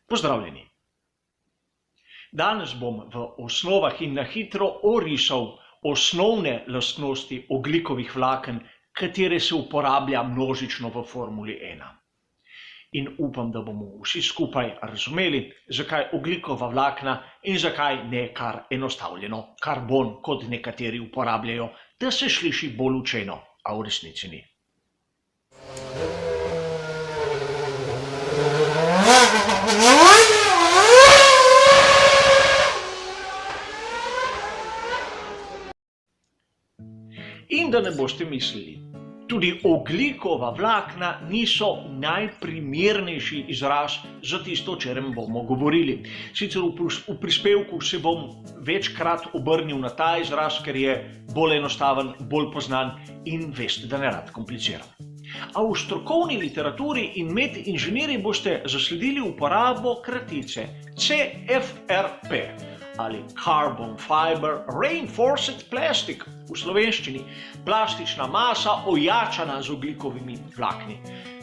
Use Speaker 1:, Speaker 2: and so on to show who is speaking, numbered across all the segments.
Speaker 1: Pozdravljeni! Danes bom v osnovah in na hitro orisal osnovne lastnosti ogljikovih vlaken, katere se uporablja množično v Formuli 1. In upam, da bomo vsi skupaj razumeli, zakaj ogljikova vlakna in zakaj ne kar enostavljeno karbon, kot nekateri uporabljajo, da se sliši bolj učeno, a v resnici ni. In da ne boste mislili, tudi ogljikova vlakna niso najprimernejši izraz za tisto, o čem bomo govorili. Sicer v prispevku se bom večkrat obrnil na ta izraz, ker je bolj enostaven, bolj poznan in veste, da ne rad kompliciram. A v strokovni literaturi in med inženirji boste zasledili uporabo kratice CFRP ali Carbon Fiber Reinforced Plastic v slovenščini, plastična masa ojačana z ogljikovimi vlakni,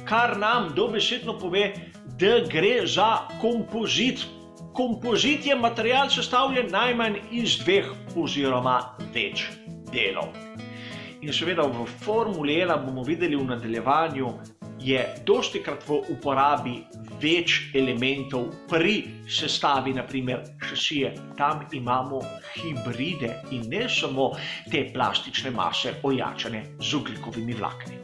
Speaker 1: kar nam dobesedno pove, da gre za kompozit. Kompozit je material sestavljen najmanj iz 2 oziroma več delov. In seveda v Formuli 1 bomo videli v nadaljevanju, je dostikrat v uporabi več elementov pri sestavi, naprimer šasije. Tam imamo hibride in ne samo te plastične mase ojačane z ogljikovimi vlakni.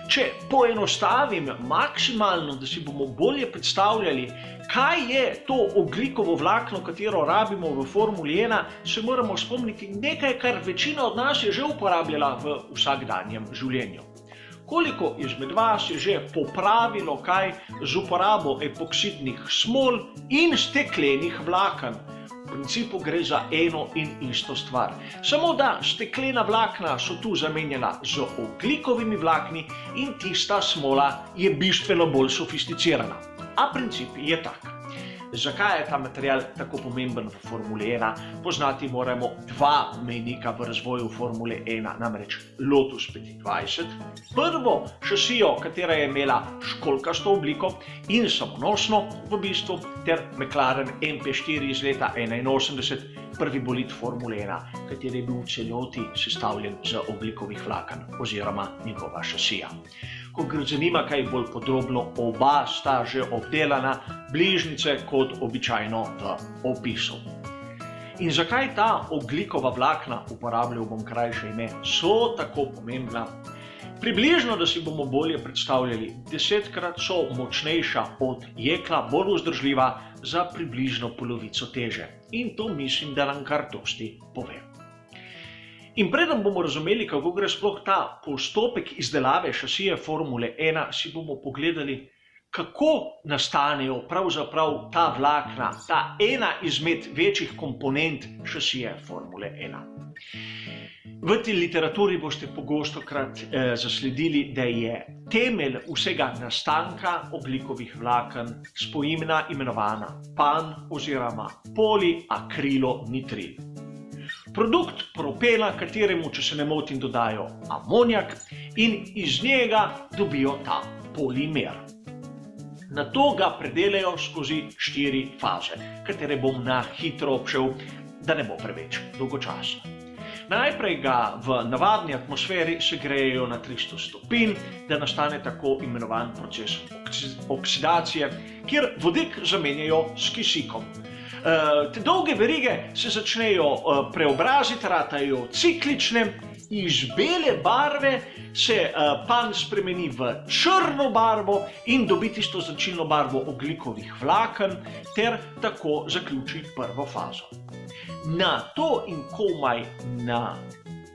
Speaker 1: Če poenostavim maksimalno, da si bomo bolje predstavljali, kaj je to ogljikovo vlakno, katero rabimo v Formuli 1, se moramo spomniti nekaj, kar večina od nas je že uporabljala v vsakdanjem življenju. Koliko izmed vas je že popravilo kaj z uporabo epoksidnih smol in steklenih vlaken? V principu gre za eno in isto stvar. Samo da steklena vlakna so tu zamenjala z ogljikovimi vlakni in tista smola je bistveno bolj sofisticirana. A princip je tak. Zakaj je ta material tako pomemben v Formuli 1? Poznati moramo 2 mejnika v razvoju Formule 1, namreč Lotus 25, prvo šasijo, katera je imela školjkasto obliko in samonosno v bistvu, ter McLaren MP4 iz leta 81, prvi bolid Formule 1, kateri je bil v celoti sestavljen z ogljikovih vlaken oziroma njegova šasija. Ko gre zanima kaj bolj podrobno, oba sta že obdelana, bližnjice kot običajno v opisu. In zakaj ta ogljikova vlakna, uporabljal bom krajše ime, so tako pomembna? Približno, da si bomo bolje predstavljali, 10-krat so močnejša od jekla, bolj vzdržljiva, za približno polovico teže. In to mislim, da nam kar dosti pove. In preden bomo razumeli, kako gre sploh ta postopek izdelave šasije Formule 1, si bomo pogledali, kako nastanejo pravzaprav ta vlakna, ta ena izmed večjih komponent šasije Formule 1. V tej literaturi boste pogostokrat zasledili, da je temelj vsega nastanka ogljikovih vlaken spojina imenovana PAN oziroma poliakrilonitril. Produkt propela, kateremu, če se ne motim, dodajo amonijak in iz njega dobijo ta polimer. Nato ga predelajo skozi 4 faze, katere bom na hitro obšel, da ne bo preveč dolgočasno. Najprej ga v navadni atmosferi segrejejo na 300 stopinj, da nastane tako imenovan proces oksidacije, kjer vodik zamenjajo s kisikom. Te dolge verige se začnejo preobraziti, ratajo ciklične, iz bele barve se PAN spremeni v črno barvo in dobi tisto značilno barvo ogljikovih vlaken ter tako zaključi prvo fazo. Na to in komaj na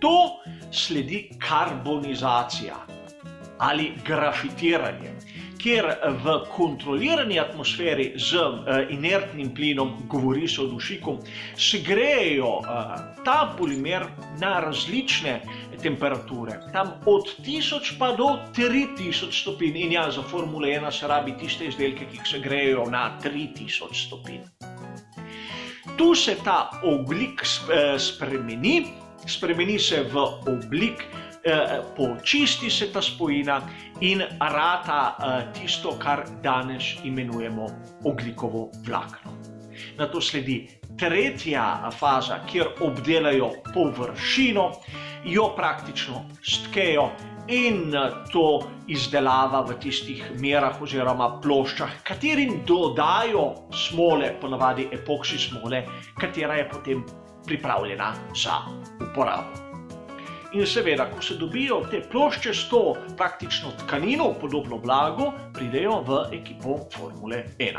Speaker 1: to sledi karbonizacija ali grafitiranje, kjer v kontrolirani atmosferi z inertnim plinom, govori se o dušiku, segrejejo ta polimer na različne temperature, tam od 1000 pa do 3000 stopinj. In ja, za Formule 1 se rabi tiste izdelke, ki se grejejo na 3000 stopinj. Tu se ta ogljik spremeni se v ogljik počisti se ta spojina in rata tisto, kar danes imenujemo ogljikovo vlakno. Nato sledi tretja faza, kjer obdelajo površino, jo praktično stkejo in to izdelava v tistih merah oziroma ploščah, katerim dodajo smole, ponavadi epoksi smole, katera je potem pripravljena za uporabo. In seveda, ko se dobijo te plošče s to praktično tkanino, podobno blagu, pridejo v ekipo Formule 1.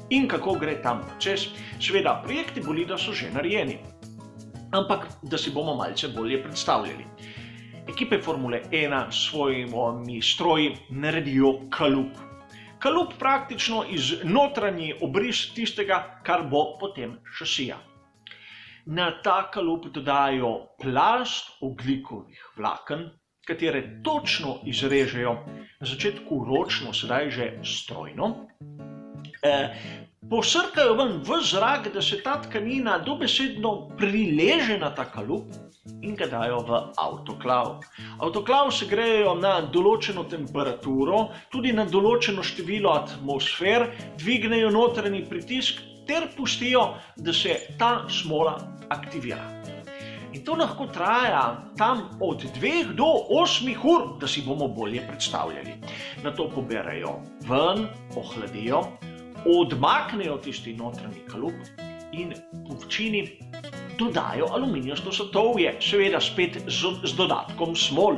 Speaker 1: In kako gre tam proces? Seveda, projekti bolida so že narejeni, ampak da si bomo malce bolje predstavljali. Ekipe Formule 1 s svojimi stroji naredijo kalup. Kalup praktično iz notranji obris tistega, kar bo potem šasija. Na ta kalup dodajo plast ogljikovih vlaken, katere točno izrežejo, na začetku ročno, sedaj že strojno. Posrkajo ven v zrak, da se ta tkanina dobesedno prileže na ta kalup in ga dajo v avtoklav. Avtoklav se grejejo na določeno temperaturo, tudi na določeno število atmosfer, dvignejo notranji pritisk ter pustijo, da se ta smola aktivira. In to lahko traja tam od 2 do 8 ur, da si bomo bolje predstavljali. Nato poberejo ven, ohladijo, odmaknejo tisti notranji kalup in po večini dodajo aluminijasto satovje, seveda spet z dodatkom smol.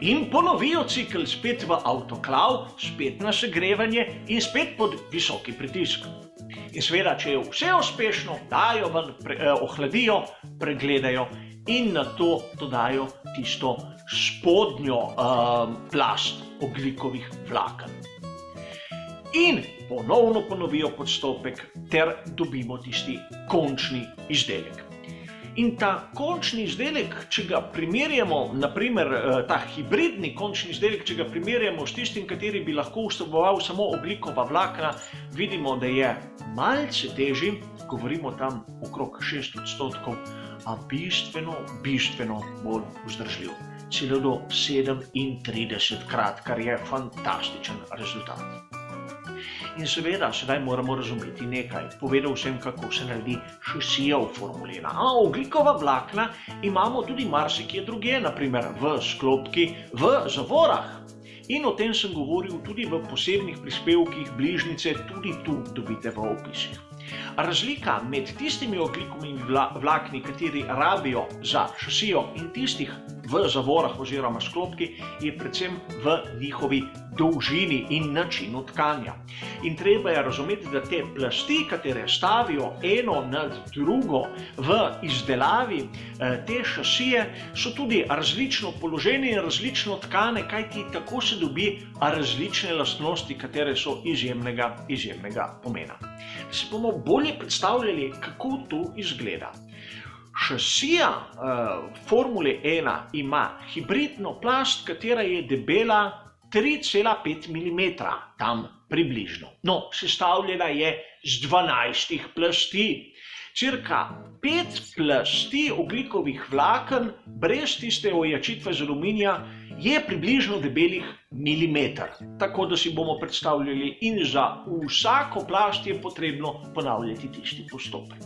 Speaker 1: In ponovijo cikel spet v avtoklav, spet na segrevanje in spet pod visoki pritisk. In seveda, če je vse uspešno, dajo ven, ohladijo, pregledajo in nato dodajo tisto spodnjo plast ogljikovih vlaken. In ponovno ponovijo postopek ter dobimo tisti končni izdelek. In ta končni izdelek, če ga primerjamo, naprimer ta hibridni končni izdelek, če ga primerjamo s tistim, kateri bi lahko vseboval samo ogljikova vlakna, vidimo, da je malce težji, govorimo tam okrog 6%, a bistveno bolj vzdržljiv. Celo do 37-krat, kar je fantastičen rezultat. In seveda, sedaj moramo razumeti nekaj. Povedal sem, kako se naredi šasija v Formuli 1. Ogljikova vlakna imamo tudi marsikje drugje, naprimer v sklopki, v zavorah. In o tem sem govoril tudi v posebnih prispevkih bližnjice, tudi tu dobite v opisih. Razlika med tistimi ogljikovimi vlakni, kateri rabijo za šasijo, in tistih v zavorah oziroma sklopki, je predvsem v njihovi dolžini in načinu tkanja. In treba je razumeti, da te plasti, katere stavijo eno nad drugo v izdelavi te šasije, so tudi različno položene in različno tkane, kajti tako se dobi različne lastnosti, katere so izjemnega pomena. Da si bomo bolje predstavljali, kako to izgleda. Šasija Formule 1 ima hibridno plast, katera je debela 3,5 mm, tam približno. No, sestavljena je z 12 plasti. Cirka 5 plasti ogljikovih vlaken, brez tiste ojačitve z aluminija, je približno debelih milimeter. Tako da si bomo predstavljali, in za vsako plast je potrebno ponavljati tisti postopek.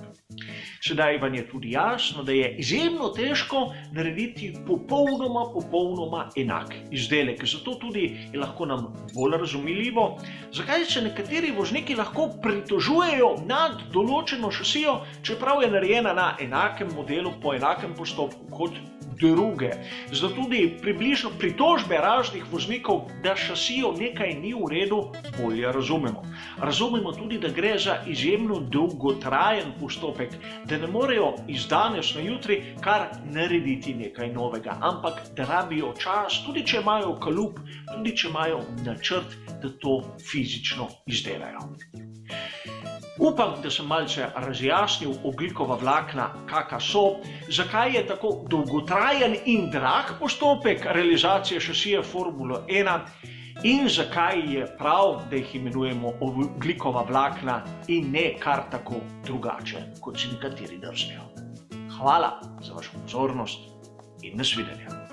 Speaker 1: Sedaj vam je tudi jasno, da je izjemno težko narediti popolnoma enak izdelek. Zato tudi je lahko nam bolj razumljivo, zakaj se nekateri vozniki lahko pritožujejo nad določeno šasijo, čeprav je narejena na enakem modelu, po enakem postopku kot druge. Zato tudi približno pritožbe raznih voznikov, da šasijo nekaj ni v redu, bolje razumemo. Razumemo tudi, da gre za izjemno dolgotrajen postopek, da ne morejo iz danes na jutri kar narediti nekaj novega, ampak da rabijo čas, tudi če imajo kalup, tudi če imajo načrt, da to fizično izdelajo. Upam, da sem malce razjasnil ogljikova vlakna, kakšna so, zakaj je tako dolgotrajen in drag postopek realizacije šasije Formule 1 in zakaj je prav, da jih imenujemo ogljikova vlakna in ne kar tako drugače, kot si nekateri drznejo. Hvala za vašo pozornost in nasvidenje.